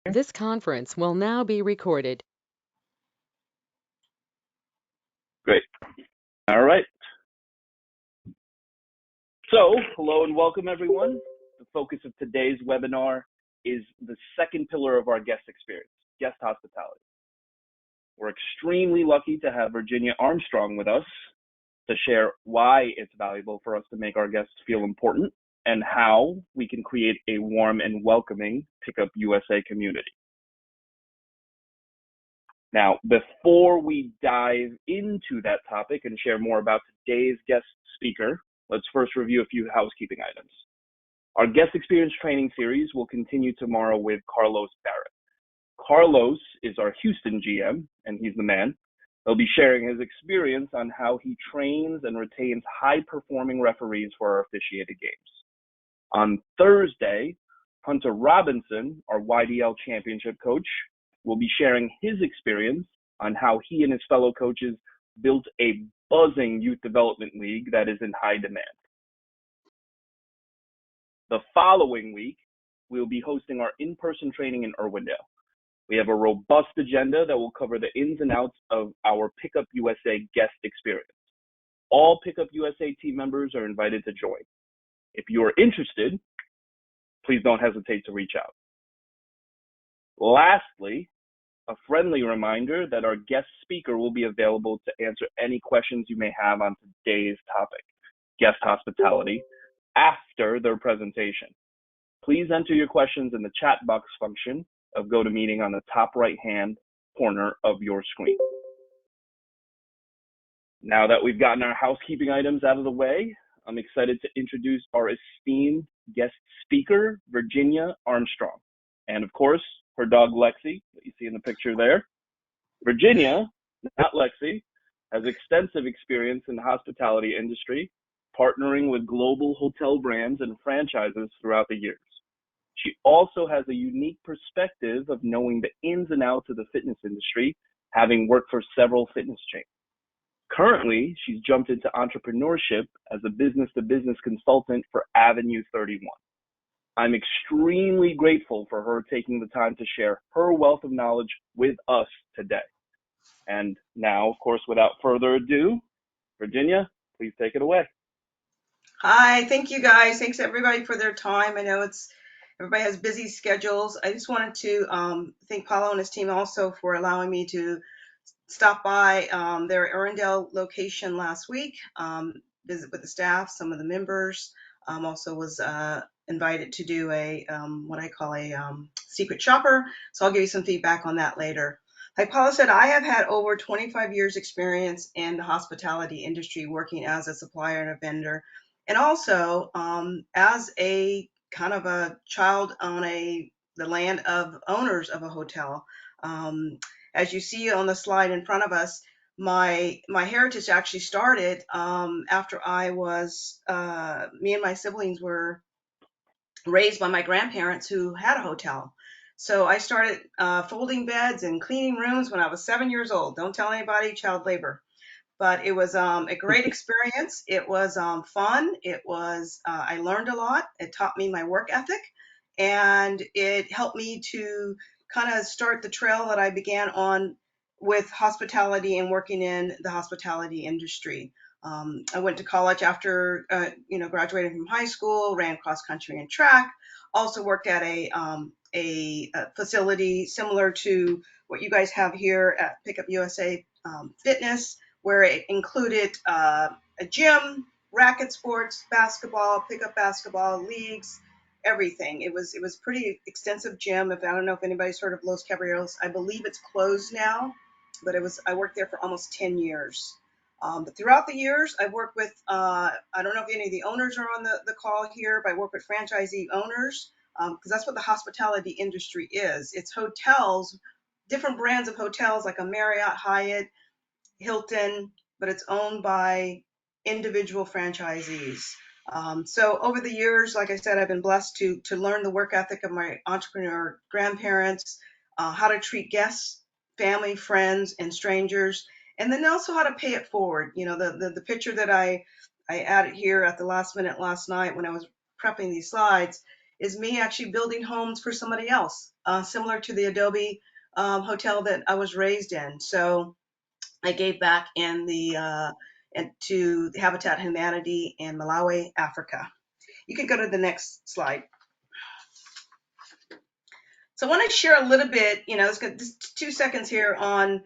This conference will now be recorded. Great. All right. So, hello and welcome, everyone. The focus of today's webinar is the second pillar of our guest experience, guest hospitality. We're extremely lucky to have Virginia Armstrong with us to share why it's valuable for us to make our guests feel important and how we can create a warm and welcoming Pickup USA community. Now, before we dive into that topic and share more about today's guest speaker, let's first review a few housekeeping items. Our guest experience training series will continue tomorrow with Carlos Barrett. Carlos is our Houston GM, and he's the man. He'll be sharing his experience on how he trains and retains high-performing referees for our officiated games. On Thursday, Hunter Robinson, our YDL championship coach, will be sharing his experience on how he and his fellow coaches built a buzzing youth development league that is in high demand. The following week, we'll be hosting our in-person training in Irwindale. We have a robust agenda that will cover the ins and outs of our Pickup USA guest experience. All Pickup USA team members are invited to join. If you are interested, please don't hesitate to reach out. Lastly, a friendly reminder that our guest speaker will be available to answer any questions you may have on today's topic, guest hospitality, after their presentation. Please enter your questions in the chat box function of GoToMeeting on the top right-hand corner of your screen. Now that we've gotten our housekeeping items out of the way, I'm excited to introduce our esteemed guest speaker, Virginia Armstrong, and of course, her dog Lexi, that you see in the picture there. Virginia, not Lexi, has extensive experience in the hospitality industry, partnering with global hotel brands and franchises throughout the years. She also has a unique perspective of knowing the ins and outs of the fitness industry, having worked for several fitness chains. Currently, she's jumped into entrepreneurship as a business-to-business consultant for Avenue 31. I'm extremely grateful for her taking the time to share her wealth of knowledge with us today. And now, of course, without further ado, Virginia, please take it away. Hi, thank you guys. Thanks everybody for their time. I know everybody has busy schedules. I just wanted to thank Paulo and his team also for allowing me to stop by their Arundel location last week, visit with the staff, some of the members. Also was invited to do a what I call a secret shopper. So I'll give you some feedback on that later. Like Paula said, I have had over 25 years experience in the hospitality industry working as a supplier and a vendor, and also as a kind of a child on the land of owners of a hotel. As you see on the slide in front of us, my heritage actually started after me and my siblings were raised by my grandparents who had a hotel. So I started folding beds and cleaning rooms when I was 7 years old. Don't tell anybody, child labor. But it was a great experience. It was fun. It was I learned a lot. It taught me my work ethic, and it helped me to kind of start the trail that I began on with hospitality and working in the hospitality industry. I went to college after graduating from high school, ran cross country and track. Also worked at a facility similar to what you guys have here at Pickup USA Fitness, where it included a gym, racket sports, basketball, pickup basketball, leagues, everything. It was pretty extensive gym. If I don't know if anybody's heard of Los Caballeros, I believe it's closed now, but I worked there for almost 10 years. But throughout the years, I've worked with, I don't know if any of the owners are on the call here, but I work with franchisee owners, because that's what the hospitality industry is. It's hotels, different brands of hotels like a Marriott, Hyatt, Hilton, but it's owned by individual franchisees. So over the years, like I said, I've been blessed to learn the work ethic of my entrepreneur grandparents, how to treat guests, family, friends, and strangers, and then also how to pay it forward. You know, the picture that I added here at the last minute last night when I was prepping these slides is me actually building homes for somebody else, similar to the Adobe hotel that I was raised in. So I gave back in the and to Habitat Humanity in Malawi, Africa. You can go to the next slide. So I want to share a little bit, it's got just 2 seconds here on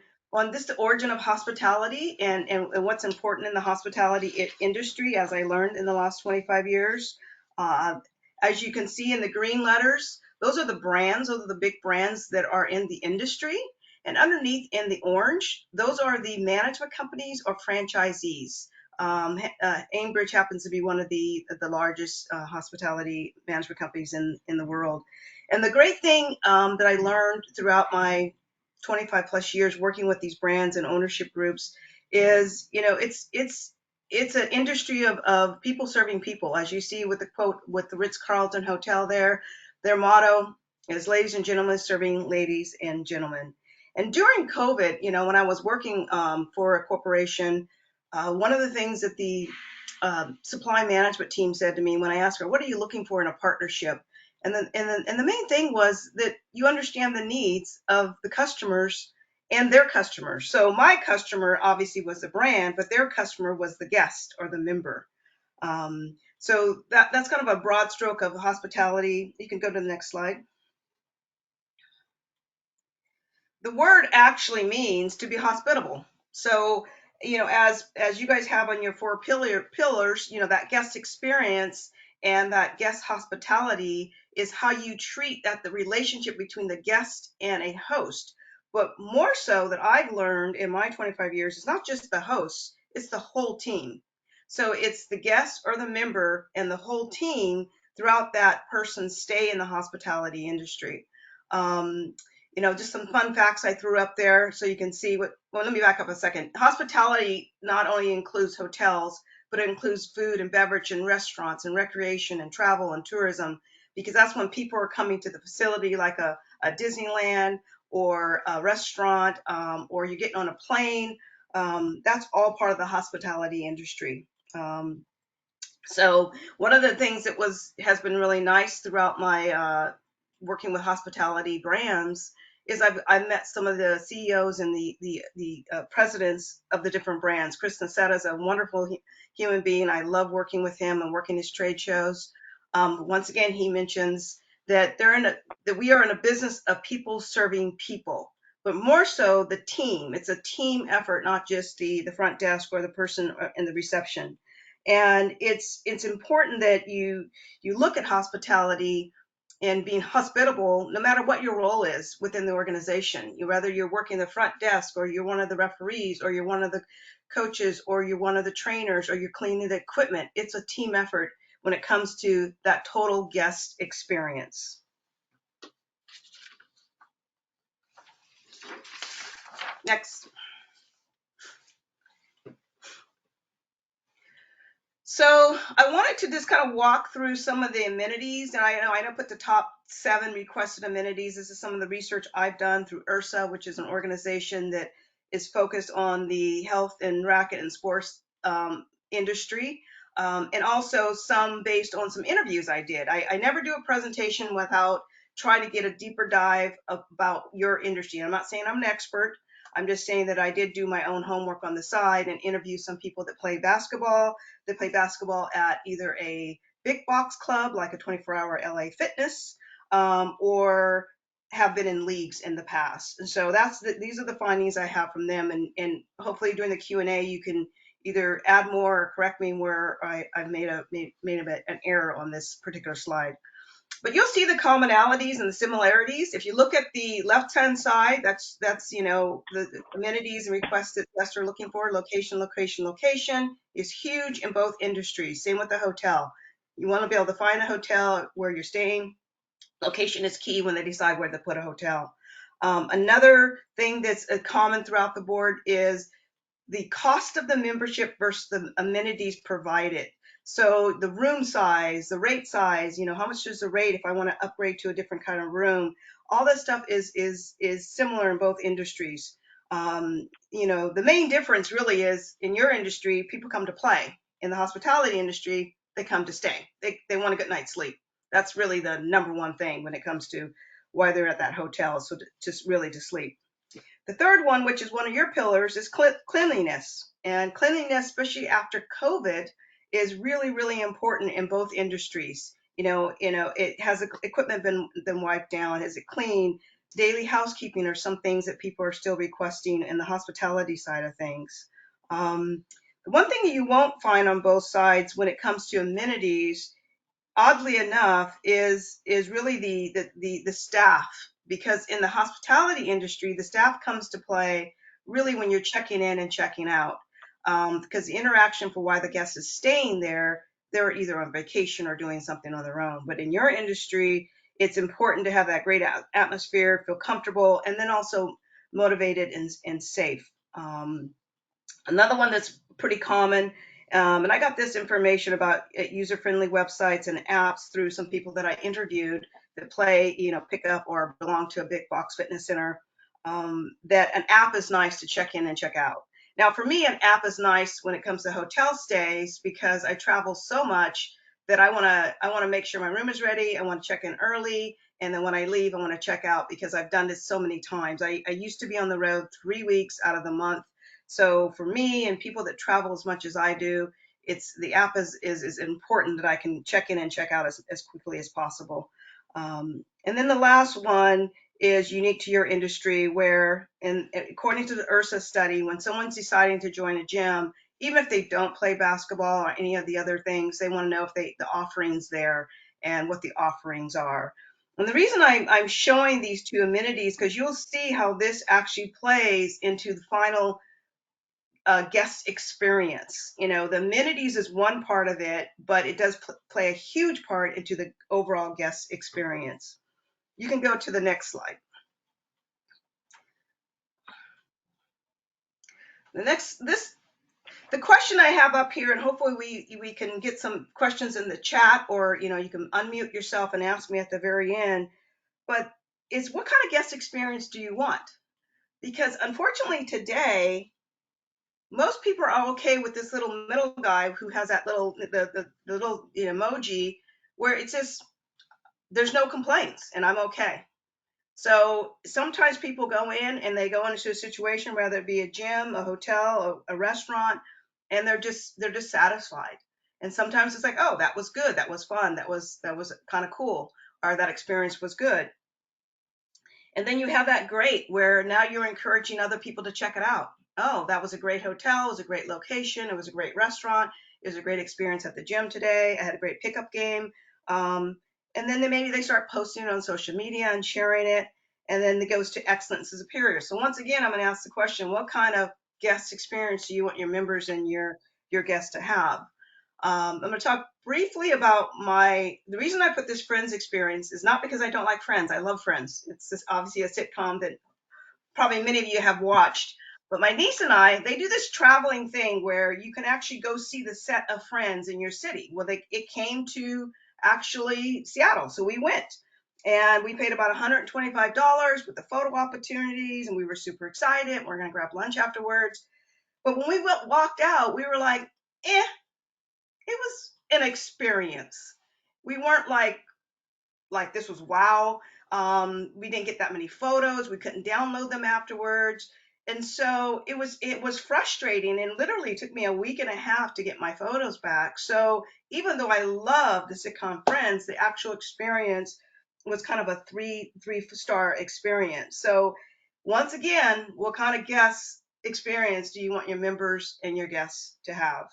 this, the origin of hospitality and what's important in the hospitality industry, as I learned in the last 25 years. Uh, as you can see in the green letters, those are the brands, those are the big brands that are in the industry. And underneath in the orange, those are the management companies or franchisees. Aimbridge happens to be one of the largest hospitality management companies in the world. And the great thing that I learned throughout my 25 plus years working with these brands and ownership groups is, it's an industry of people serving people. As you see with the quote with the Ritz-Carlton Hotel there, their motto is ladies and gentlemen serving ladies and gentlemen. And during COVID, when I was working for a corporation, one of the things that the supply management team said to me when I asked her, what are you looking for in a partnership? And the main thing was that you understand the needs of the customers and their customers. So my customer obviously was the brand, but their customer was the guest or the member. So that's kind of a broad stroke of hospitality. You can go to the next slide. The word actually means to be hospitable. So, as you guys have on your four pillars, that guest experience and that guest hospitality is how you treat that the relationship between the guest and a host. But more so that I've learned in my 25 years, it's not just the host, it's the whole team. So it's the guest or the member and the whole team throughout that person's stay in the hospitality industry. Um, just some fun facts I threw up there so you can see well, let me back up a second. Hospitality not only includes hotels, but it includes food and beverage and restaurants and recreation and travel and tourism, because that's when people are coming to the facility like a Disneyland or a restaurant, or you're getting on a plane. That's all part of the hospitality industry. So one of the things that has been really nice throughout my working with hospitality brands is I've met some of the CEOs and the presidents of the different brands. Chris Nassetta is a wonderful human being. I love working with him and working his trade shows. Once again, he mentions that that we are in a business of people serving people, but more so the team. It's a team effort, not just the front desk or the person in the reception. And it's important that you look at hospitality and being hospitable, no matter what your role is within the organization. Whether you're working the front desk, or you're one of the referees, or you're one of the coaches, or you're one of the trainers, or you're cleaning the equipment. It's a team effort when it comes to that total guest experience. Next. So I wanted to just kind of walk through some of the amenities, and I know put the top 7 requested amenities. This is some of the research I've done through URSA, which is an organization that is focused on the health and racket and sports industry, and also some based on some interviews I did. I never do a presentation without trying to get a deeper dive about your industry. I'm not saying I'm an expert. I'm just saying that I did do my own homework on the side and interview some people that play basketball. They play basketball at either a big box club like a 24-hour LA Fitness, or have been in leagues in the past. And so these are the findings I have from them. And hopefully during the Q&A, you can either add more or correct me where I've made an error on this particular slide. But you'll see the commonalities and the similarities. If you look at the left-hand side, that's the amenities and requests that guests are looking for. Location, location, location is huge in both industries. Same with the hotel. You want to be able to find a hotel where you're staying. Location is key when they decide where to put a hotel. Another thing that's common throughout the board is the cost of the membership versus the amenities provided. So the room size, the rate size, how much is the rate if I want to upgrade to a different kind of room? All that stuff is similar in both industries. The main difference really is in your industry, people come to play. In the hospitality industry, they come to stay. They want a good night's sleep. That's really the number one thing when it comes to why they're at that hotel. So just really to sleep. The third one, which is one of your pillars, is cleanliness. And cleanliness, especially after COVID, is really, really important in both industries. It has equipment been wiped down? Is it clean? Daily housekeeping are some things that people are still requesting in the hospitality side of things. The one thing that you won't find on both sides when it comes to amenities, oddly enough, is really the staff, because in the hospitality industry the staff comes to play really when you're checking in and checking out, because the interaction for why the guest is staying there, they're either on vacation or doing something on their own. But in your industry, it's important to have that great atmosphere, feel comfortable, and then also motivated and safe. Another one that's pretty common, and I got this information about user-friendly websites and apps through some people that I interviewed that play, pick up or belong to a big box fitness center, that an app is nice to check in and check out. Now, for me, an app is nice when it comes to hotel stays because I travel so much that I want to make sure my room is ready. I want to check in early, and then when I leave, I want to check out because I've done this so many times. I used to be on the road 3 weeks out of the month, so for me and people that travel as much as I do, it's the app is important that I can check in and check out as quickly as possible. And then the last one is unique to your industry, where, according to the URSA study, when someone's deciding to join a gym, even if they don't play basketball or any of the other things, they want to know if the offerings there and what the offerings are. And the reason I'm showing these two amenities, because you'll see how this actually plays into the final guest experience. The amenities is one part of it, but it does play a huge part into the overall guest experience. You can go to the next slide. The question I have up here, and hopefully we can get some questions in the chat, or you can unmute yourself and ask me at the very end. But is, what kind of guest experience do you want? Because unfortunately today, most people are okay with this little middle guy who has that the little emoji where it says there's no complaints and I'm okay. So sometimes people go in and they go into a situation, whether it be a gym, a hotel, a restaurant, and they're just satisfied. And sometimes it's like, oh, that was good, that was fun, that was kind of cool, or that experience was good. And then you have that great, where now you're encouraging other people to check it out. Oh, that was a great hotel. It was a great location. It was a great restaurant. It was a great experience at the gym today. I had a great pickup game. And then maybe they start posting it on social media and sharing it. And then it goes to excellence and superior. So once again, I'm going to ask the question, what kind of guest experience do you want your members and your guests to have? I'm going to talk briefly about the reason I put this Friends experience is not because I don't like Friends. I love Friends. It's obviously a sitcom that probably many of you have watched. But my niece and I, they do this traveling thing where you can actually go see the set of Friends in your city. Well, it came to actually Seattle, so we went. And we paid about $125 with the photo opportunities, and we were super excited. We're going to grab lunch afterwards. But when we walked out, we were like, it was an experience. We weren't like this was wow. We didn't get that many photos. We couldn't download them afterwards. And so it was frustrating, and literally took me a week and a half to get my photos back. So even though I love the sitcom Friends, the actual experience was kind of a three-star experience. So once again, what kind of guest experience do you want your members and your guests to have?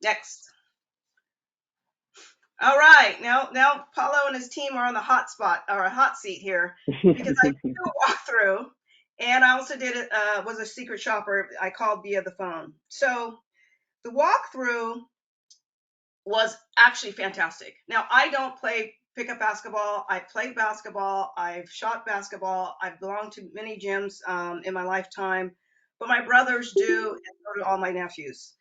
Next. All right, now Paulo and his team are on the hot spot, or a hot seat here, because I did a walkthrough, and I also did it, was a secret shopper. I called via the phone. So the walkthrough was actually fantastic. Now, I don't play pickup basketball. I played basketball. I've shot basketball. I've belonged to many gyms in my lifetime, but my brothers do, and so do all my nephews.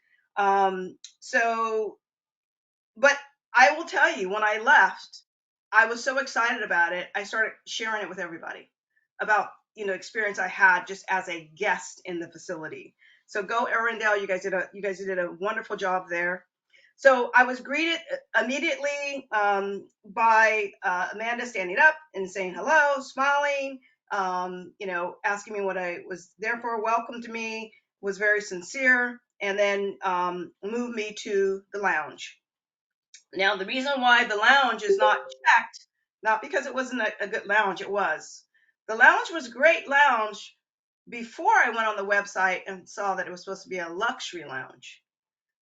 So but I will tell you, when I left, I was so excited about it. I started sharing it with everybody about, experience I had just as a guest in the facility. So go Arendelle, you guys did a wonderful job there. So I was greeted immediately by Amanda standing up and saying hello, smiling, asking me what I was there for, welcomed me, was very sincere, and then moved me to the lounge. Now, the reason why the lounge is not checked, not because it wasn't a good lounge, it was. The lounge was a great lounge before I went on the website and saw that it was supposed to be a luxury lounge.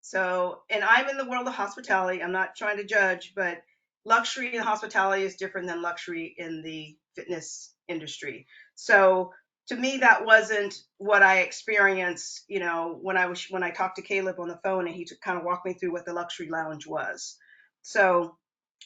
So, and I'm in the world of hospitality. I'm not trying to judge, but luxury in hospitality is different than luxury in the fitness industry. So, to me, that wasn't what I experienced, when I talked to Caleb on the phone and he kind of walked me through what the luxury lounge was. So,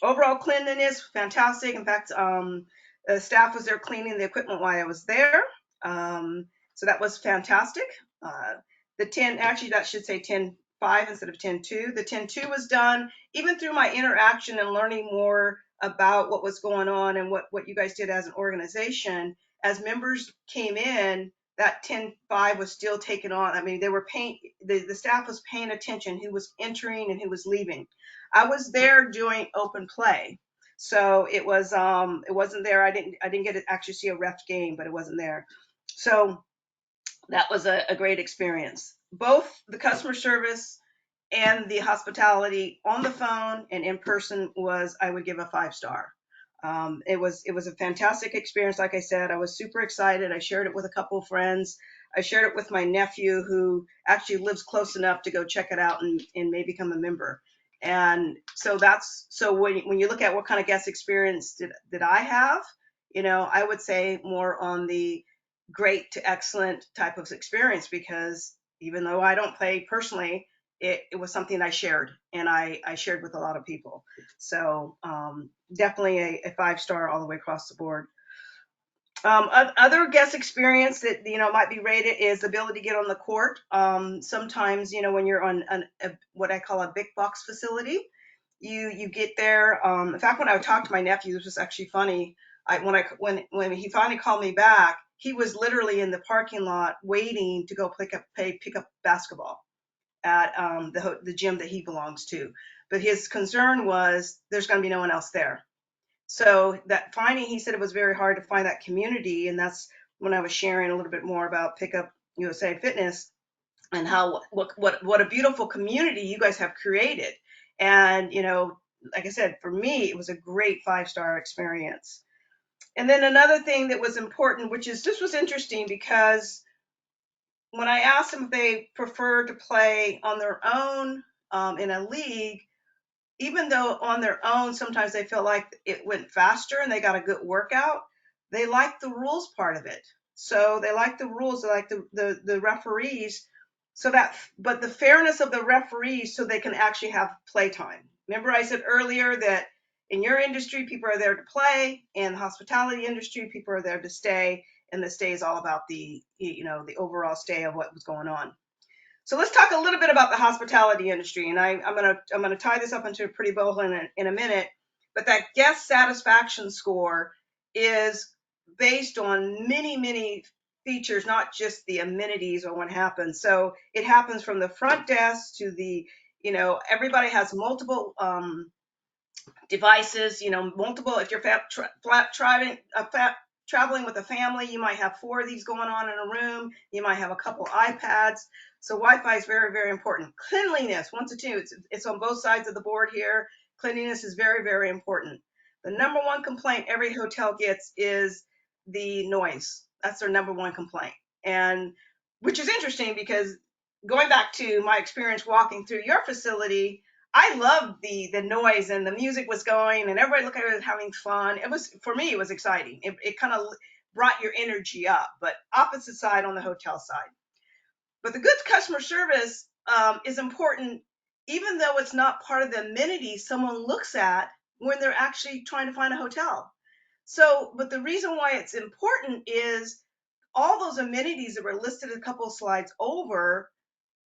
overall cleanliness, fantastic. In fact, the staff was there cleaning the equipment while I was there. So that was fantastic. Uh, the 10, actually, that should say 10.5 instead of 10.2. The 10.2 was done even through my interaction and learning more about what was going on and what you guys did as an organization. As members came in, that 10.5 was still taken on. I mean, they were paying, the staff was paying attention who was entering and who was leaving. I was there doing open play. So it wasn't there. I didn't get to actually see a ref game, but it wasn't there. So that was a great experience. Both the customer service and the hospitality on the phone and in person was, I would give a 5 star. It was a fantastic experience. Like I said, I was super excited. I shared it with a couple of friends. I shared it with my nephew who actually lives close enough to go check it out and may become a member. And so when you look at what kind of guest experience did I have, I would say more on the great to excellent type of experience, because even though I don't play personally, it was something I shared, and I shared with a lot of people. So definitely a 5 star all the way across the board. Other guest experience that might be rated is the ability to get on the court. Sometimes when you're on what I call a big box facility, you get there. In fact, when I talked to my nephew, this was actually funny. When he finally called me back, he was literally in the parking lot waiting to go pick up basketball at the gym that he belongs to. But his concern was there's going to be no one else there. So that finding, he said it was very hard to find that community, and that's when I was sharing a little bit more about Pickup USA Fitness and how what a beautiful community you guys have created. And like I said, for me, it was a great 5 star experience. And then another thing that was important, which is this was interesting because when I asked them if they prefer to play on their own in a league, even though on their own, sometimes they felt like it went faster and they got a good workout, they liked the rules part of it. So they like the rules, they like the referees, but the fairness of the referees so they can actually have playtime. Remember I said earlier that in your industry, people are there to play. In the hospitality industry, people are there to stay. And the stay is all about the overall stay of what was going on. So let's talk a little bit about the hospitality industry, and I'm gonna tie this up into a pretty bow in a minute. But that guest satisfaction score is based on many features, not just the amenities or what happens. So it happens from the front desk to everybody has multiple devices, multiple. If you're traveling with a family, you might have 4 of these going on in a room. You might have a couple iPads. So Wi-Fi is very, very important. Cleanliness, 1 to 2, it's on both sides of the board here. Cleanliness is very, very important. The number one complaint every hotel gets is the noise. That's their number one complaint. And which is interesting because going back to my experience walking through your facility, I loved the noise and the music was going and everybody looked like it was having fun. It was, for me, it was exciting. It kind of brought your energy up, but opposite side on the hotel side. But the good customer service is important, even though it's not part of the amenities someone looks at when they're actually trying to find a hotel. So, but the reason why it's important is all those amenities that were listed a couple of slides over,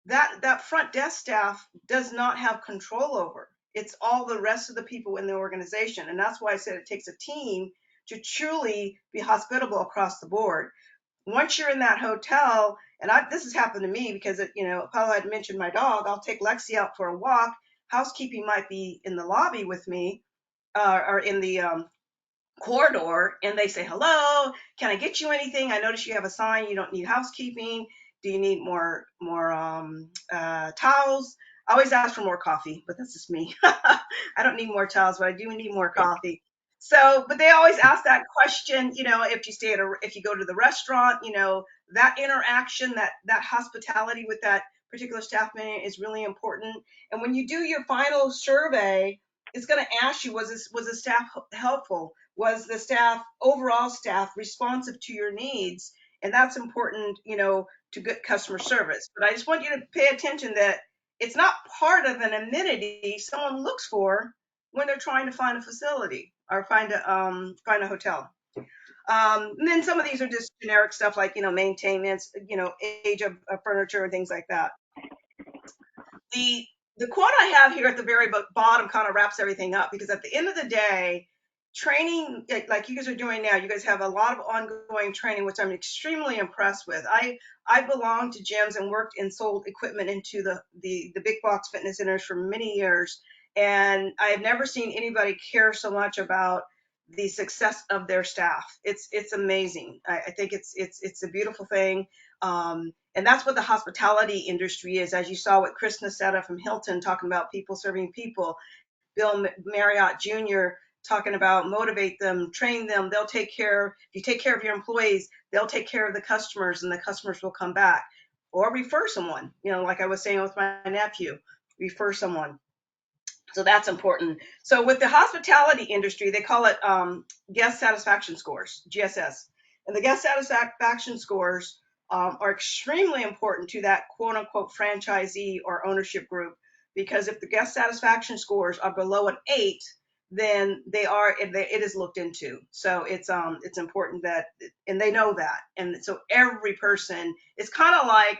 that front desk staff does not have control over. It's all the rest of the people in the organization. And that's why I said it takes a team to truly be hospitable across the board. Once you're in that hotel, and this has happened to me because Paula had mentioned my dog, I'll take Lexi out for a walk. housekeeping might be in the lobby with me, or in the corridor, and they say, hello, can I get you anything? I notice you have a sign, you don't need housekeeping. Do you need more towels? I always ask for more coffee, but that's just me. I don't need more towels, but I do need more coffee. So, but they always ask that question, if you if you go to the restaurant, that interaction, that hospitality with that particular staff member is really important. And when you do your final survey, it's going to ask you, was the staff helpful? Was the overall staff responsive to your needs? And that's important, to good customer service. But I just want you to pay attention that it's not part of an amenity someone looks for when they're trying to find a facility or find a hotel. And then some of these are just generic stuff like, maintenance, age of furniture and things like that. The quote I have here at the very bottom kind of wraps everything up, because at the end of the day, training like you guys are doing now, you guys have a lot of ongoing training, which I'm extremely impressed with. I belonged to gyms and worked and sold equipment into the big box fitness centers for many years, and I have never seen anybody care so much about the success of their staff. It's amazing. I think it's a beautiful thing. And that's what the hospitality industry is, as you saw with Chris Nassetta from Hilton talking about people serving people, Bill Marriott Jr. talking about motivate them, train them. They'll take care. If you take care of your employees, they'll take care of the customers, and the customers will come back or refer someone. Like I was saying with my nephew, refer someone. So that's important. So with the hospitality industry, they call it guest satisfaction scores, GSS. And the guest satisfaction scores are extremely important to that quote unquote franchisee or ownership group, because if the guest satisfaction scores are below an 8, then it is looked into. So it's important that, and they know that. And so every person, it's kind of like,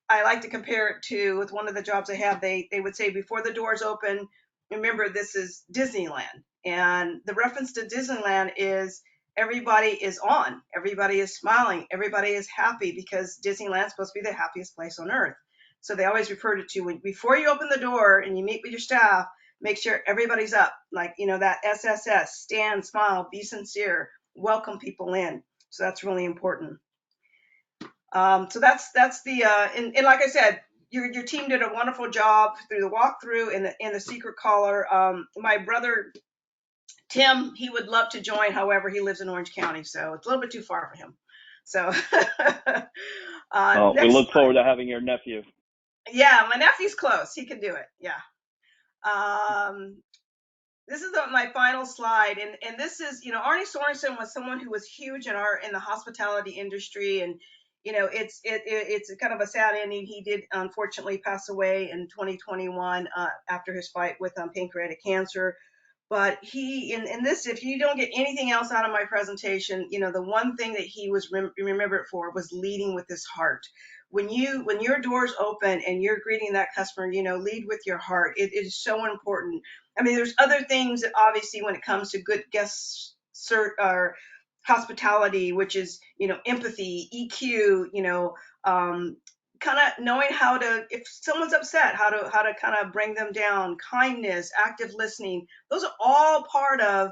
I like to compare it to, with one of the jobs I have, they would say before the doors open, remember, this is Disneyland. And the reference to Disneyland is everybody is on, everybody is smiling, everybody is happy, because Disneyland's supposed to be the happiest place on earth. So they always refer to before you open the door and you meet with your staff, make sure everybody's up. Like, that SSS, stand, smile, be sincere, welcome people in. So that's really important. So that's the, and like I said, your team did a wonderful job through the walkthrough and the secret caller. My brother Tim, he would love to join. However, he lives in Orange County, so it's a little bit too far for him. So we look forward to having your nephew. Yeah, my nephew's close. He can do it. Yeah. This is my final slide, and this is, Arnie Sorensen was someone who was huge in the hospitality industry, and it's kind of a sad ending. He did unfortunately pass away in 2021 after his fight with pancreatic cancer. But he, in this, if you don't get anything else out of my presentation, the one thing that he was remembered for was leading with his heart. When your doors open and you're greeting that customer, lead with your heart. It is so important. I mean, there's other things that obviously when it comes to good guest or hospitality, which is, empathy, EQ, kind of knowing how to, if someone's upset, how to kind of bring them down, kindness, active listening. Those are all part of,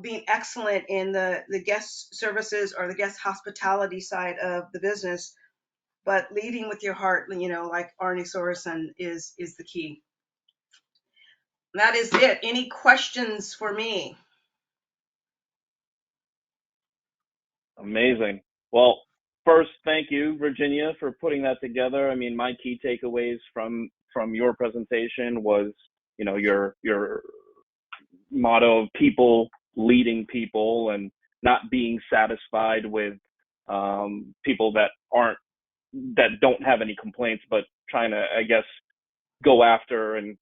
being excellent in the guest services or the guest hospitality side of the business. But leading with your heart, like Arnie Sorensen is the key. That is it. Any questions for me? Amazing. Well, first, thank you, Virginia, for putting that together. I mean, my key takeaways from your presentation was, your motto of people leading people and not being satisfied with people that don't have any complaints, but trying to, I guess, go after and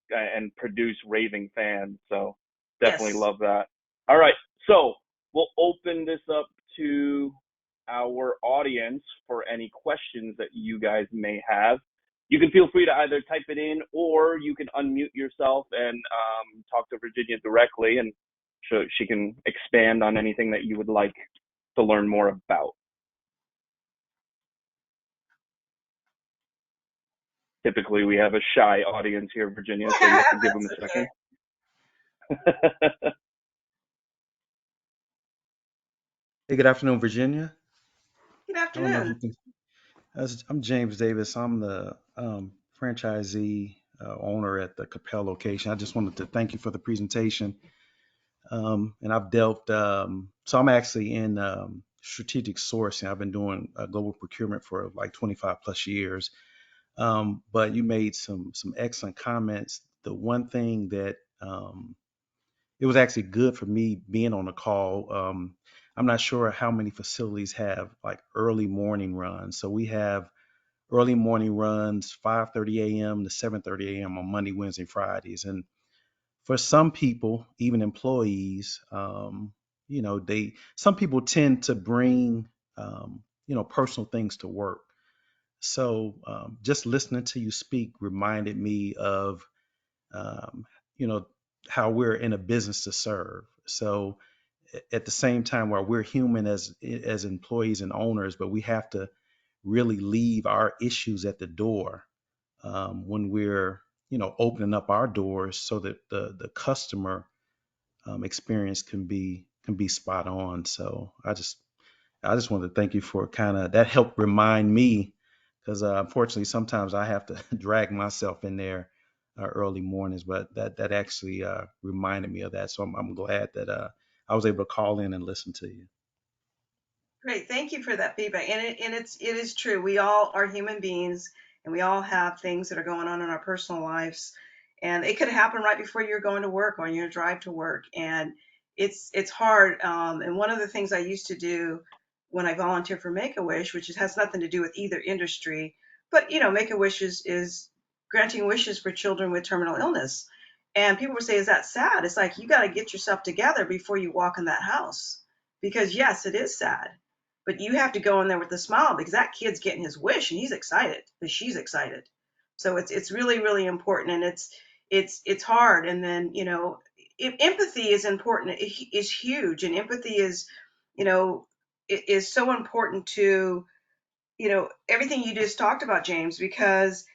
produce raving fans. So definitely Yes. love that. All right, so we'll open this up to our audience for any questions that you guys may have. You can feel free to either type it in or you can unmute yourself and talk to Virginia directly, and she can expand on anything that you would like to learn more about. Typically, we have a shy audience here, Virginia, so you have to give them That's a okay. second. Hey, good afternoon, Virginia. Good I don't know if you afternoon. can. I'm James Davis. I'm the franchisee owner at the Capel location. I just wanted to thank you for the presentation. And I've dealt, so I'm actually in strategic sourcing. I've been doing global procurement for like 25 plus years. But you made some excellent comments. The one thing that it was actually good for me being on the call. I'm not sure how many facilities have like early morning runs. So we have early morning runs, 5:30 a.m. to 7:30 a.m. on Monday, Wednesday, Fridays, and for some people, even employees, they some people tend to bring personal things to work. So just listening to you speak reminded me of um, you know how we're in a business to serve. So at the same time, while we're human as employees and owners, but we have to really leave our issues at the door when we're opening up our doors so that the customer experience can be spot on. So I just wanted to thank you for kind of that helped remind me because unfortunately sometimes I have to drag myself in there early mornings, but that actually reminded me of that. So I'm glad that I was able to call in and listen to you. Great, thank you for that feedback. It is true. We all are human beings, and we all have things that are going on in our personal lives, and it could happen right before you're going to work or on your drive to work, and it's hard. And one of the things I used to do when I volunteered for Make a Wish, which has nothing to do with either industry, but Make a Wish is granting wishes for children with terminal illness, and people would say, "Is that sad?" It's like you got to get yourself together before you walk in that house, because yes, it is sad, but you have to go in there with a smile because that kid's getting his wish and he's excited, but she's excited. So it's really really important, and it's hard. And then empathy is important. Is huge, and empathy is you know is so important to everything you just talked about, James, because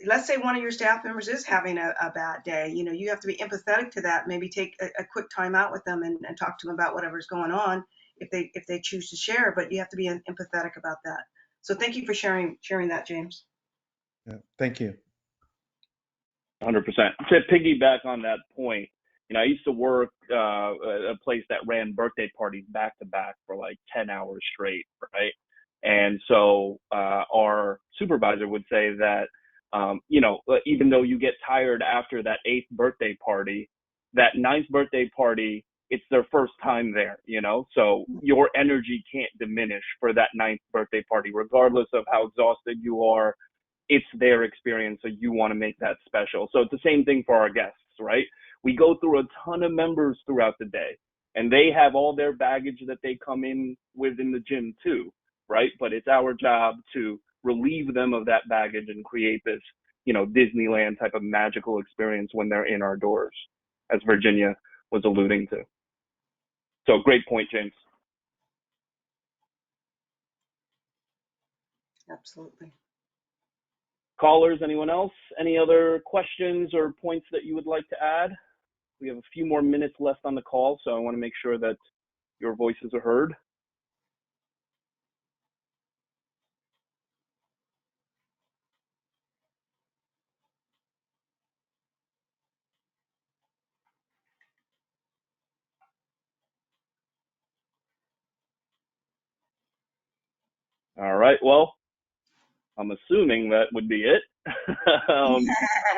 let's say one of your staff members is having a bad day. You have to be empathetic to that. Maybe take a quick time out with them and talk to them about whatever's going on if they choose to share. But you have to be empathetic about that. So thank you for sharing that, James. Yeah, thank you. 100%. To piggyback on that point, I used to work at a place that ran birthday parties back to back for like 10 hours straight, right? And so our supervisor would say that, even though you get tired after that eighth birthday party, that ninth birthday party, it's their first time there. So your energy can't diminish for that ninth birthday party, regardless of how exhausted you are. It's their experience, so you want to make that special. So it's the same thing for our guests, right? We go through a ton of members throughout the day, and they have all their baggage that they come in with in the gym too, right? But it's our job to relieve them of that baggage and create this, Disneyland type of magical experience when they're in our doors, as Virginia was alluding to. So great point, James. Absolutely. Callers, anyone else? Any other questions or points that you would like to add? We have a few more minutes left on the call, so I want to make sure that your voices are heard. All right, well, I'm assuming that would be it. um,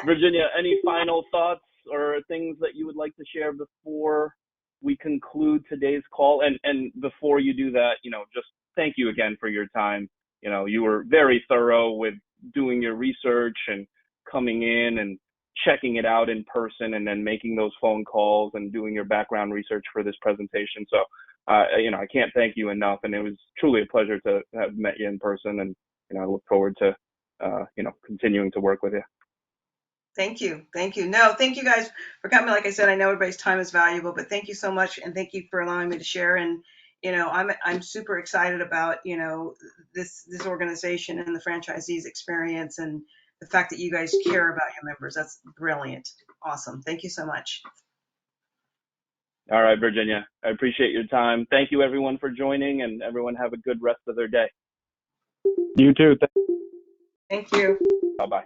Virginia, any final thoughts or things that you would like to share before we conclude today's call? And before you do that, just thank you again for your time. You were very thorough with doing your research and coming in and checking it out in person and then making those phone calls and doing your background research for this presentation. So, I can't thank you enough. And it was truly a pleasure to have met you in person. And, I look forward to continuing to work with you. Thank you. Thank you. No, thank you guys for coming. Like I said, I know everybody's time is valuable, but thank you so much. And thank you for allowing me to share. And, I'm super excited about, this organization and the franchisees experience and the fact that you guys care about your members. That's brilliant. Awesome. Thank you so much. All right, Virginia. I appreciate your time. Thank you, everyone, for joining, and everyone have a good rest of their day. You too. Thank you. Bye-bye.